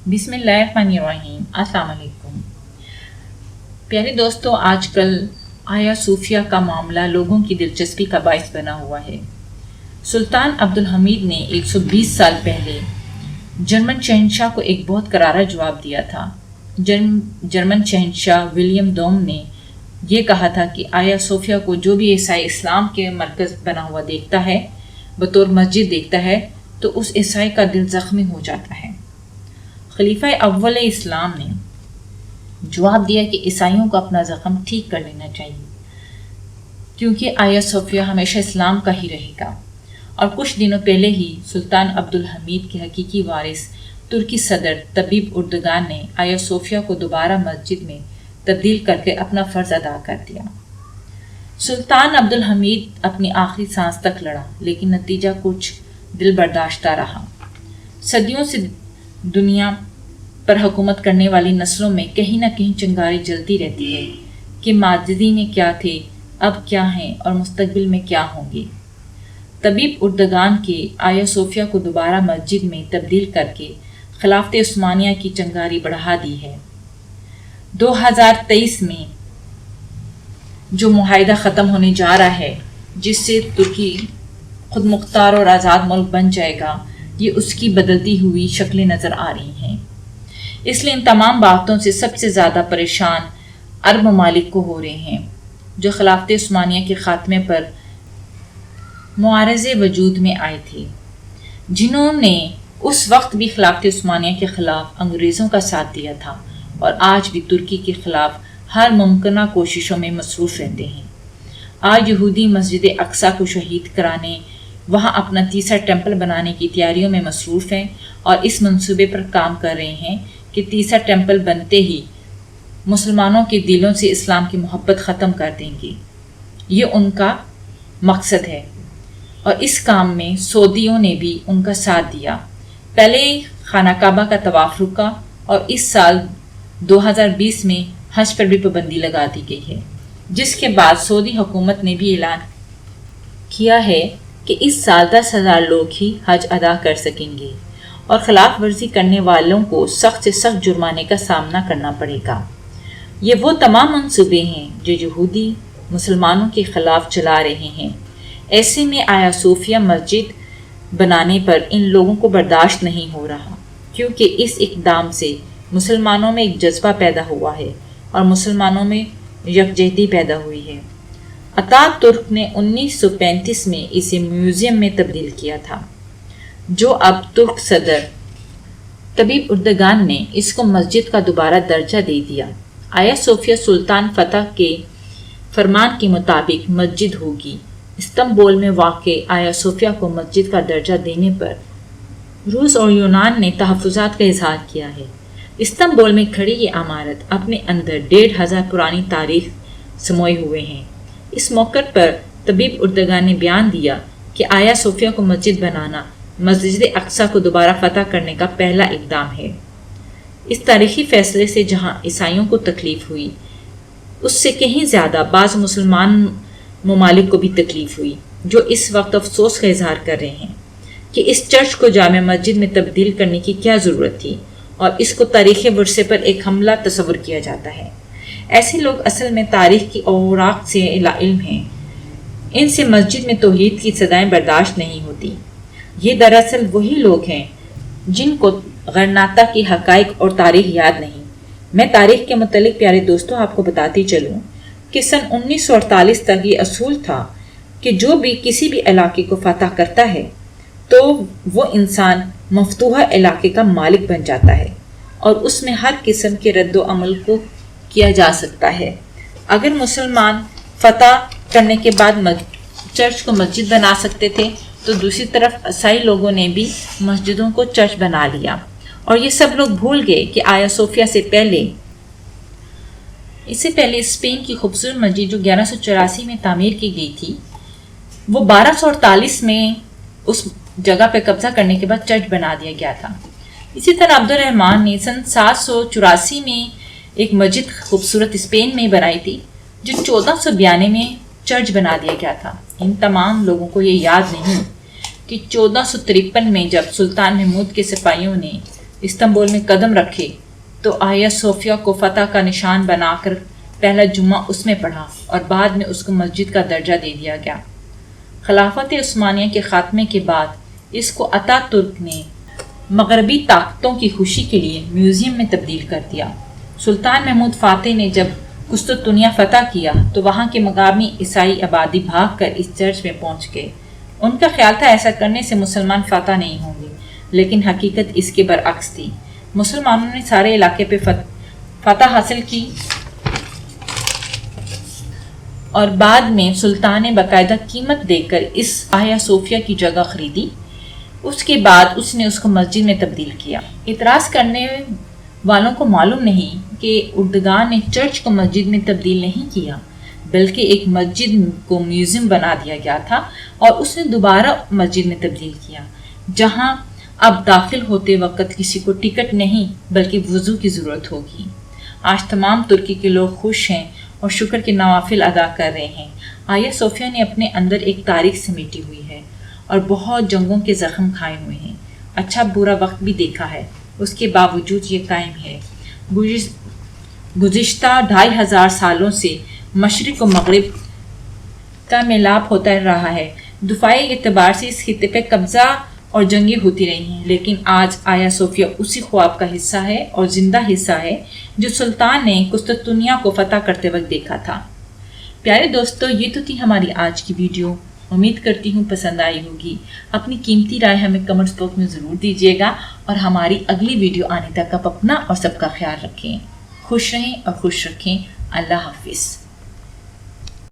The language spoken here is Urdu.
بسم اللہ الرحمن الرحیم۔ السلام علیکم پیارے دوستوں، آج کل آیا صوفیہ کا معاملہ لوگوں کی دلچسپی کا باعث بنا ہوا ہے۔ سلطان عبدالحمید نے 120 سال پہلے جرمن شہنشاہ کو ایک بہت کرارا جواب دیا تھا۔ جرمن شہنشاہ ولیم دوم نے یہ کہا تھا کہ آیا صوفیہ کو جو بھی عیسائی اسلام کے مرکز بنا ہوا دیکھتا ہے، بطور مسجد دیکھتا ہے، تو اس عیسائی کا دل زخمی ہو جاتا ہے۔ خلیفہ اول اسلام نے جواب دیا کہ عیسائیوں کو اپنا زخم ٹھیک کر لینا چاہیے، کیونکہ آیا صوفیہ ہمیشہ اسلام کا ہی رہے گا۔ اور کچھ دنوں پہلے ہی سلطان عبدالحمید کے حقیقی وارث ترکی صدر طبیب اردگان نے آیا صوفیہ کو دوبارہ مسجد میں تبدیل کر کے اپنا فرض ادا کر دیا۔ سلطان عبدالحمید اپنی آخری سانس تک لڑا، لیکن نتیجہ کچھ دل برداشتہ رہا۔ صدیوں سے دنیا پر حکومت کرنے والی نسلوں میں کہیں نہ کہیں چنگاری جلتی رہتی ہے کہ ماضی میں کیا تھے، اب کیا ہیں اور مستقبل میں کیا ہوں گے۔ طبیب اردگان کے آیا صوفیہ کو دوبارہ مسجد میں تبدیل کر کے خلافت عثمانیہ کی چنگاری بڑھا دی ہے۔ 2023 میں جو معاہدہ ختم ہونے جا رہا ہے، جس سے ترکی خود مختار اور آزاد ملک بن جائے گا، یہ اس کی بدلتی ہوئی شکلیں نظر آ رہی ہیں۔ اس لیے ان تمام باتوں سے سب سے زیادہ پریشان عرب ممالک کو ہو رہے ہیں، جو خلافت عثمانیہ کے خاتمے پر معارضے وجود میں آئے تھے، جنہوں نے اس وقت بھی خلافت عثمانیہ کے خلاف انگریزوں کا ساتھ دیا تھا اور آج بھی ترکی کے خلاف ہر ممکنہ کوششوں میں مصروف رہتے ہیں۔ آج یہودی مسجد اقصیٰ کو شہید کرانے، وہاں اپنا تیسرا ٹیمپل بنانے کی تیاریوں میں مصروف ہیں اور اس منصوبے پر کام کر رہے ہیں کہ تیسرا ٹیمپل بنتے ہی مسلمانوں کے دلوں سے اسلام کی محبت ختم کر دیں گے۔ یہ ان کا مقصد ہے اور اس کام میں سعودیوں نے بھی ان کا ساتھ دیا۔ پہلے خانہ کعبہ کا طواف رکا اور اس سال 2020 میں حج پر بھی پابندی لگا دی گئی ہے، جس کے بعد سعودی حکومت نے بھی اعلان کیا ہے کہ اس سال 10,000 لوگ ہی حج ادا کر سکیں گے اور خلاف ورزی کرنے والوں کو سخت سے سخت جرمانے کا سامنا کرنا پڑے گا۔ یہ وہ تمام منصوبے ہیں جو یہودی مسلمانوں کے خلاف چلا رہے ہیں۔ ایسے میں آیا صوفیہ مسجد بنانے پر ان لوگوں کو برداشت نہیں ہو رہا، کیونکہ اس اقدام سے مسلمانوں میں ایک جذبہ پیدا ہوا ہے اور مسلمانوں میں یکجہتی پیدا ہوئی ہے۔ اتات ترک نے 1935 میں اسے میوزیم میں تبدیل کیا تھا، جو اب ترک صدر طبیب اردگان نے اس کو مسجد کا دوبارہ درجہ دے دیا۔ آیا صوفیہ سلطان فتح کے فرمان کے مطابق مسجد ہوگی۔ استنبول میں واقع آیا صوفیہ کو مسجد کا درجہ دینے پر روس اور یونان نے تحفظات کا اظہار کیا ہے۔ استنبول میں کھڑی یہ عمارت اپنے اندر 1,500 پرانی تاریخ سموئے ہوئے ہیں۔ اس موقع پر طبیب اردگان نے بیان دیا کہ آیا صوفیہ کو مسجد بنانا مسجد اقصیٰ کو دوبارہ فتح کرنے کا پہلا اقدام ہے۔ اس تاریخی فیصلے سے جہاں عیسائیوں کو تکلیف ہوئی، اس سے کہیں زیادہ بعض مسلمان ممالک کو بھی تکلیف ہوئی، جو اس وقت افسوس کا اظہار کر رہے ہیں کہ اس چرچ کو جامع مسجد میں تبدیل کرنے کی کیا ضرورت تھی، اور اس کو تاریخی ورثے پر ایک حملہ تصور کیا جاتا ہے۔ ایسے لوگ اصل میں تاریخ کی اوراق سے علم ہیں، ان سے مسجد میں توحید کی صدائیں برداشت نہیں ہوتی۔ یہ دراصل وہی لوگ ہیں جن کو غرناطہ کی حقائق اور تاریخ یاد نہیں۔ میں تاریخ کے متعلق پیارے دوستوں آپ کو بتاتی چلوں کہ سن 1948 تک یہ اصول تھا کہ جو بھی کسی بھی علاقے کو فتح کرتا ہے تو وہ انسان مفتوحہ علاقے کا مالک بن جاتا ہے اور اس میں ہر قسم کے رد و عمل کو کیا جا سکتا ہے۔ اگر مسلمان فتح کرنے کے بعد چرچ کو مسجد بنا سکتے تھے، تو دوسری طرف عیسائی لوگوں نے بھی مسجدوں کو چرچ بنا لیا، اور یہ سب لوگ بھول گئے کہ آیا صوفیہ اس سے پہلے اسپین کی خوبصورت مسجد جو 1184 میں تعمیر کی گئی تھی، وہ 1248 میں اس جگہ پہ قبضہ کرنے کے بعد چرچ بنا دیا گیا تھا۔ اسی طرح عبد الرحمن نے سن 784 میں ایک مسجد خوبصورت اسپین میں بنائی تھی، جو 1492 میں چرچ بنا دیا گیا تھا۔ ان تمام لوگوں کو یہ یاد نہیں کہ 1453 میں جب سلطان محمود کے سپاہیوں نے استنبول میں قدم رکھے تو آیا صوفیہ کو فتح کا نشان بنا کر پہلا جمعہ اس میں پڑھا اور بعد میں اس کو مسجد کا درجہ دے دیا گیا۔ خلافت عثمانیہ کے خاتمے کے بعد اس کو اتا ترک نے مغربی طاقتوں کی خوشی کے لیے میوزیم میں تبدیل کر دیا۔ سلطان محمود فاتح نے جب قسطنطنیہ فتح کیا تو وہاں کے مقامی عیسائی آبادی بھاگ کر اس چرچ میں پہنچ گئے۔ ان کا خیال تھا ایسا کرنے سے مسلمان فتح نہیں ہوں گے، لیکن حقیقت اس کے برعکس تھی۔ مسلمانوں نے سارے علاقے پہ فتح حاصل کی اور بعد میں سلطان نے باقاعدہ قیمت دے کر اس آیا صوفیہ کی جگہ خریدی۔ اس کے بعد اس نے اس کو مسجد میں تبدیل کیا۔ اعتراض کرنے والوں کو معلوم نہیں کہ اردگان نے چرچ کو مسجد میں تبدیل نہیں کیا، بلکہ ایک مسجد کو میوزیم بنا دیا گیا تھا اور اس نے دوبارہ مسجد میں تبدیل کیا، جہاں اب داخل ہوتے وقت کسی کو ٹکٹ نہیں بلکہ وضو کی ضرورت ہوگی۔ آج تمام ترکی کے لوگ خوش ہیں اور شکر کے نوافل ادا کر رہے ہیں۔ آیا صوفیہ نے اپنے اندر ایک تاریخ سمیٹی ہوئی ہے اور بہت جنگوں کے زخم کھائے ہوئے ہیں، اچھا برا وقت بھی دیکھا ہے، اس کے باوجود یہ قائم ہے۔ گزشتہ 2500 سالوں سے مشرق و مغرب کا میلاب ہوتا رہا ہے۔ دفاعی اعتبار سے اس خطے پہ قبضہ اور جنگیں ہوتی رہی ہیں، لیکن آج آیا صوفیہ اسی خواب کا حصہ ہے اور زندہ حصہ ہے جو سلطان نے قسطنطنیہ کو فتح کرتے وقت دیکھا تھا۔ پیارے دوستو، یہ تو تھی ہماری آج کی ویڈیو۔ امید کرتی ہوں پسند آئی ہوگی۔ اپنی قیمتی رائے ہمیں کمنٹس باکس میں ضرور دیجیے گا اور ہماری اگلی ویڈیو آنے تک آپ اپنا اور سب کا خیال رکھیں۔ خوش رہیں اور خوش رکھیں۔ اللہ حافظ۔